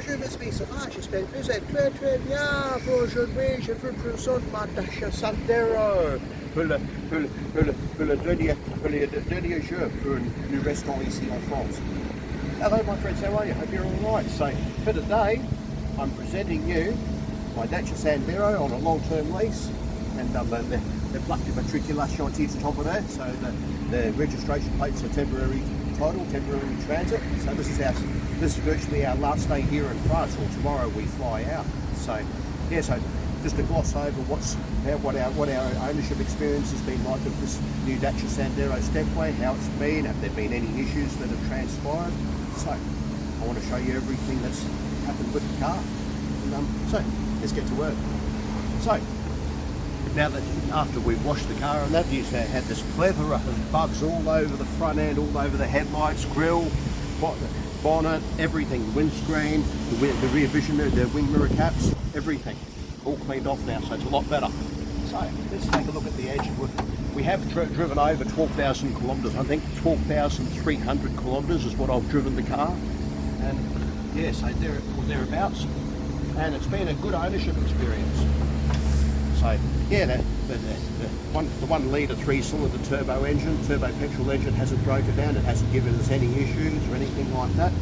je m'explique ça. J'espère que vous êtes très très bien. Aujourd'hui, je vous présente ma Dacia Sandero pour le dernier jour pour nous restons ici en France. Hello my friends, how are you? Hope you're all right. So for today, I'm presenting you my Dacia Sandero on a long-term lease, and they've plucked the matriculation to the top of that, so the registration plates are temporary title, temporary transit. So this is virtually our last day here in France, or tomorrow we fly out. So yeah, so just to gloss over what our ownership experience has been like of this new Dacia Sandero Stepway, how it's been, have there been any issues that have transpired. So I want to show you everything that's happened with the car. And, so let's get to work. So now that after we've washed the car and that, you've had this plethora of bugs all over the front end, all over the headlights, grille, bonnet, everything, windscreen, the rear vision mirror, the wing mirror caps, everything all cleaned off now, so it's a lot better. So let's take a look at the engine. We have driven over 12,000 kilometres. I think 12,300 kilometres is what I've driven the car, and yeah, so thereabouts, and it's been a good ownership experience. So yeah, the 1 litre 3-cylinder turbo petrol engine hasn't broken down. It hasn't given us any issues or anything like that.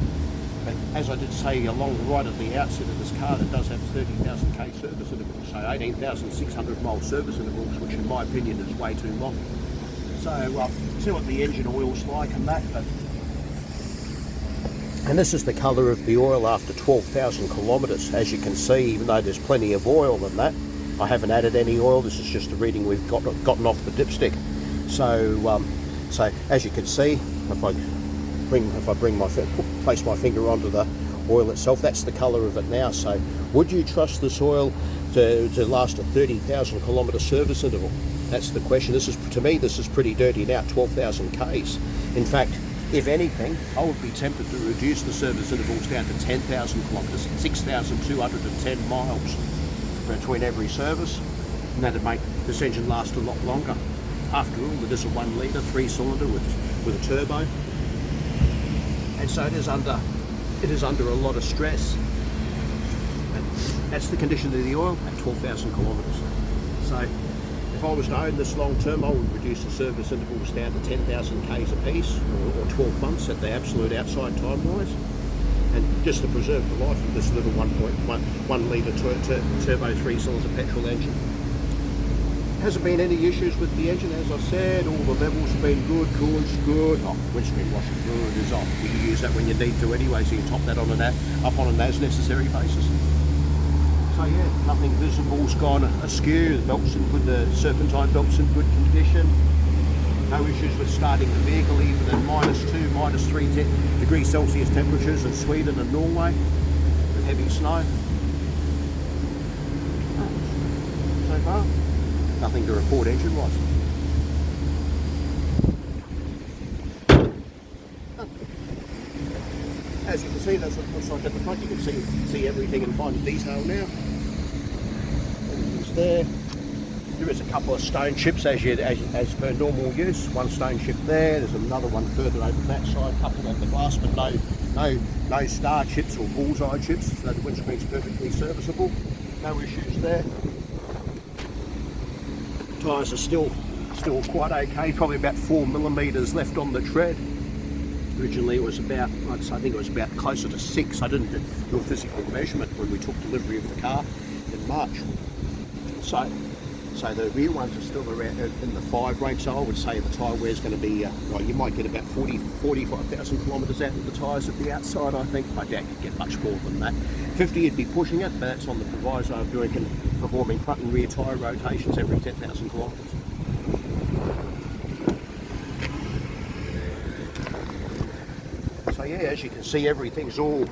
But as I did say along the right at the outset of this car, it does have 30,000 k service intervals, so 18,600 mile service intervals, which in my opinion is way too long. So see what the engine oil's like and that. And this is the colour of the oil after 12,000 kilometres. As you can see, even though there's plenty of oil in that, I haven't added any oil. This is just the reading we've gotten off the dipstick. So, so as you can see, if I place my finger onto the oil itself, that's the colour of it now. So, would you trust this oil to last a 30,000 kilometre service interval? That's the question. To me, this is pretty dirty now, 12,000 k's. In fact, if anything, I would be tempted to reduce the service intervals down to 10,000 kilometres, 6,210 miles between every service, and that'd make this engine last a lot longer. After all, it is a 1 litre 3-cylinder with a turbo, and so it is under a lot of stress. And that's the condition of the oil at 12,000 kilometres. So if I was to own this long term, I would reduce the service intervals down to 10,000 k's a piece, or 12 months at the absolute outside time wise. And just to preserve the life of this little 1 litre turbo 3-cylinder petrol engine. Hasn't been any issues with the engine, as I said. All the levels have been good, coolant's good. Oh, windscreen washer fluid is off. You use that when you need to anyway, so you top that up on an as necessary basis. So yeah, nothing visible's gone askew. The belt's in good, the serpentine belt's in good condition. No issues with starting the vehicle even at -2, -3 degrees Celsius temperatures in Sweden and Norway with heavy snow. So far, nothing to report engine-wise. As you can see, that's what it looks like at the front. You can see everything in fine detail now. Everything's there. There is a couple of stone chips as per normal use. One stone chip there. There's another one further over that side. A couple on the glass, but no star chips or bullseye chips. So the windscreen's perfectly serviceable. No issues there. Tyres are still quite okay. Probably about 4 millimetres left on the tread. Originally it was about, I think it was about closer to 6. I didn't do a physical measurement when we took delivery of the car in March. So the rear ones are still around in the 5 range, so I would say the tyre wear is going to be, well, you might get about 45,000 kilometres out of the tyres at the outside, I think. I doubt you'd get much more than that. 50 you'd be pushing it, but that's on the proviso of performing front and rear tyre rotations every 10,000 kilometres. So yeah, as you can see, everything's all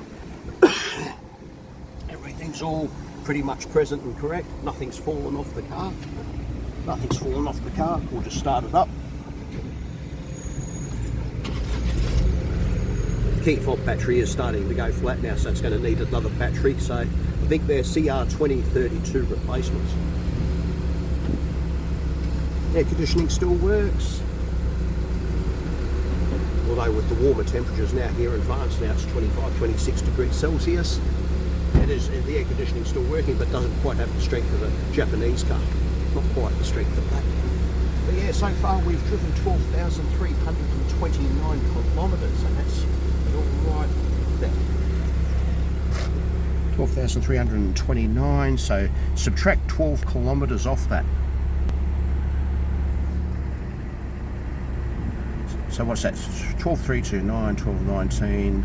pretty much present and correct. Nothing's fallen off the car. We'll just start it up. The key fob battery is starting to go flat now, so it's going to need another battery. So I think they're CR2032 replacements. Air conditioning still works. Although with the warmer temperatures now here in France, now it's 25, 26 degrees Celsius. It is, the air conditioning's still working, but doesn't quite have the strength of a Japanese car. Not quite the strength of that. But yeah, so far we've driven 12,329 kilometres, and that's all right there. 12,329, so subtract 12 kilometres off that. So what's that? 12,329, 12,19,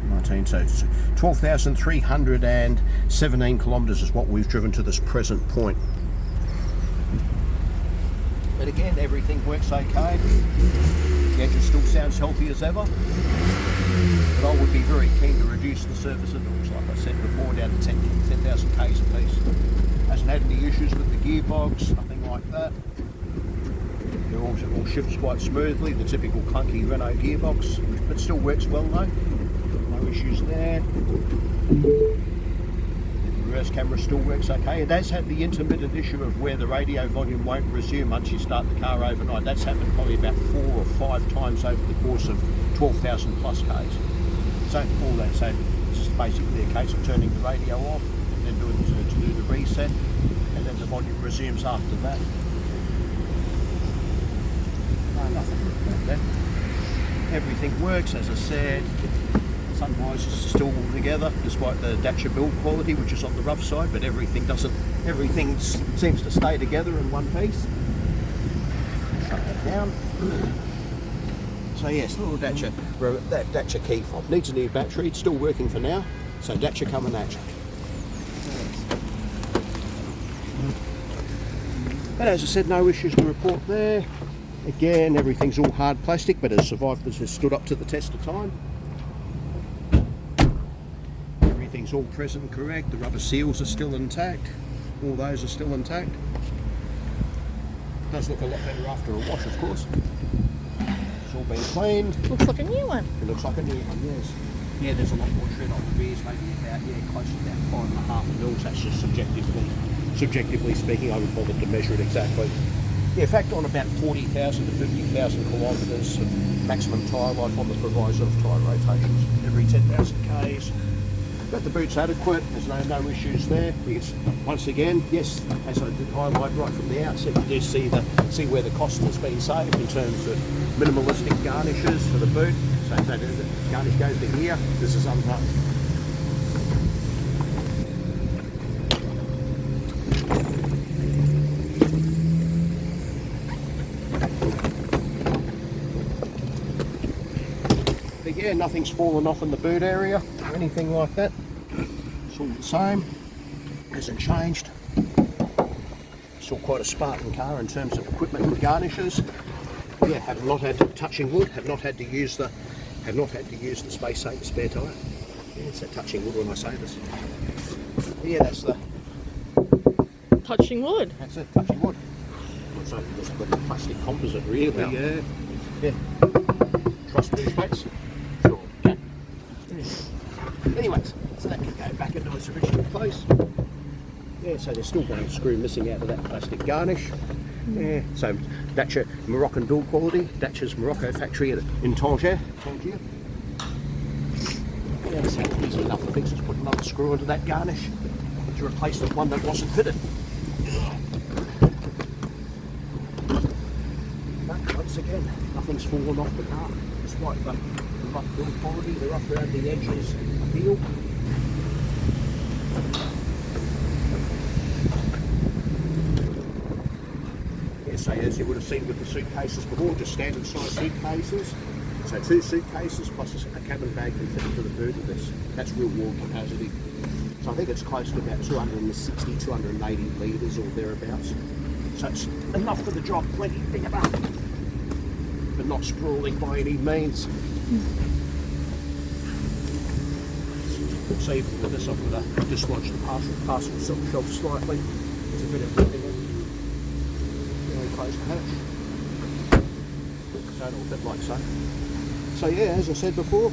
19, so 12,317 kilometres is what we've driven to this present point. But again, everything works okay. The engine still sounds healthy as ever. But I would be very keen to reduce the service intervals, like I said before, down to 10,000 k's a piece. Hasn't had any issues with the gearbox, nothing like that. It all shifts quite smoothly, the typical clunky Renault gearbox, but still works well though. No issues there. The reverse camera still works okay. It does have the intermittent issue of where the radio volume won't resume once you start the car overnight. That's happened probably about 4 or 5 times over the course of 12,000 plus k's. So all that, so it's just basically a case of turning the radio off and then doing to do the reset, and then the volume resumes after that. No, nothing like that. Everything works, as I said. Sun visors are still all together, despite the Dacia build quality, which is on the rough side, but everything seems to stay together in one piece. Shut that down. So yes, little Dacia, that Dacia key fob needs a new battery. It's still working for now, so Dacia coming at you. But as I said, no issues to report there. Again, everything's all hard plastic, but has survived, has stood up to the test of time. Everything's all present and correct. The rubber seals are still intact. All those are still intact. Does look a lot better after a wash, of course. It's all been cleaned. Looks like a new one. It looks like a new one, yes. Yeah, there's a lot more tread on the rears, maybe about, close to about 5.5 mils. That's just subjectively speaking. I haven't bothered to measure it exactly. Yeah, in fact, on about 40,000 to 50,000 kilometres of maximum tyre life on the proviso of tyre rotations every 10,000 k's. But the boot's adequate, there's no issues there. Because once again, yes, as I did highlight right from the outset, you do see where the cost has been saved in terms of minimalistic garnishes for the boot. So if that garnish goes to here, this is untouched. Yeah, nothing's fallen off in the boot area or anything like that. It's all the same, hasn't changed. Still quite a Spartan car in terms of equipment and garnishes. Yeah, have not had touching wood, have not had to use the space saver spare tyre. Yeah, it's that touching wood when I say this. Yeah, that's the touching wood. That's it, touching wood. So there's a plastic composite really. Yeah. Yeah. Trust me, mates. Anyways, so that can go back into its original place. Yeah, so there's still one screw missing out of that plastic garnish. Yeah, so Dacia Moroccan build quality, Dacia's Morocco factory in Tangier. Yeah, it's easy enough to fix. Just put another screw into that garnish to replace the one that wasn't fitted. But once again, nothing's fallen off the car, despite the rough build quality, the rough around the edges appeal. Yeah, so as you would have seen with the suitcases before, just standard size suitcases. So 2 suitcases plus a cabin bag can fit into the boot of this. That's real wall capacity. So I think it's close to about 260, 280 litres or thereabouts. So it's enough for the job, plenty big enough, but not sprawling by any means. So even with this, I've got to dislodge the parcel shelf slightly. There's a bit of ripping in. Very close to hatch. So it'll fit like so. So yeah, as I said before,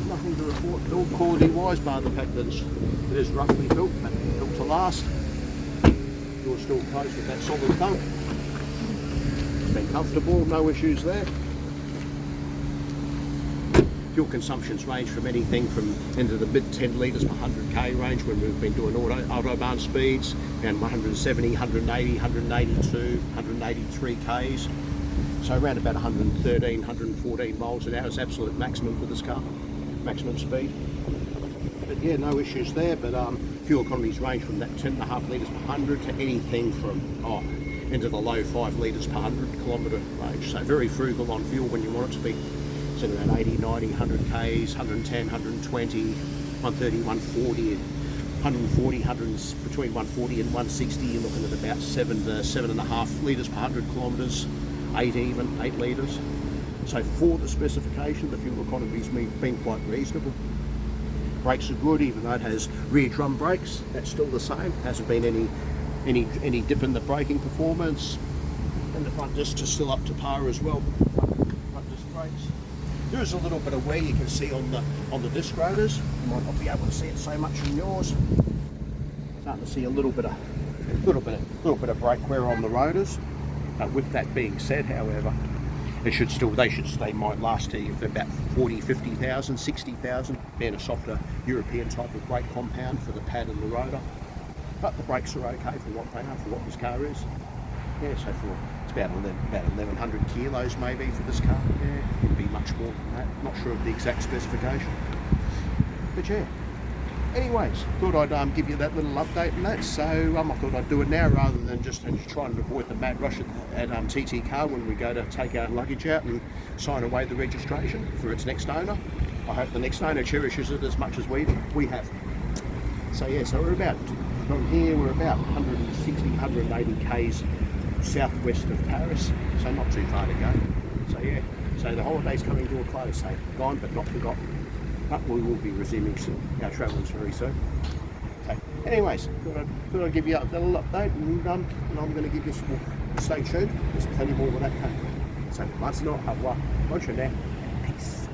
nothing to report build quality wise, bar the fact that it is roughly built, but built to last. Door's still closed with that solid thump. It's been comfortable, no issues there. fuel consumptions range from anything from into the mid 10 litres per 100k range when we've been doing autobahn speeds, and 170, 180, 182, 183 k's. So around about 113, 114 miles an hour is absolute maximum for this car, maximum speed. But yeah, no issues there. But fuel economies range from that 10.5 litres per 100 to anything from into the low 5 litres per 100 kilometre range. So very frugal on fuel when you want it to be. So around 80, 90, 100 k's, 110, 120, 130, 140, 140, between 140 and 160. You're looking at about 7 to 7.5 litres per 100 kilometres, 8 litres. So for the specification, the fuel economy's been quite reasonable. Brakes are good, even though it has rear drum brakes. That's still the same. Hasn't been any dip in the braking performance. And the front discs are still up to par as well. Front disc brakes. There is a little bit of wear you can see on the disc rotors. You might not be able to see it so much in yours. Starting to see a little bit of brake wear on the rotors. With that being said, however, they might last to you for about 40, 50,000, 60,000, being a softer European type of brake compound for the pad and the rotor. But the brakes are okay for what they are, for what this car is. Yeah, so it's about 1,100 kilos maybe for this car. Yeah, it could be much more than that. Not sure of the exact specification. But yeah. Anyways, thought I'd give you that little update on that. So I thought I'd do it now rather than just try and avoid the mad rush at TT Car when we go to take our luggage out and sign away the registration for its next owner. I hope the next owner cherishes it as much as we have. So yeah, so from here we're about 160, 180 k's southwest of Paris, so not too far to go. So yeah, so the holiday's coming to a close, so gone but not forgotten. But we will be resuming our travels very soon. So anyways, thought I'd give you a little update, and I'm going to give you some more. Stay tuned, there's plenty more where that came from. So maintenant, au revoir, bonne journée, peace.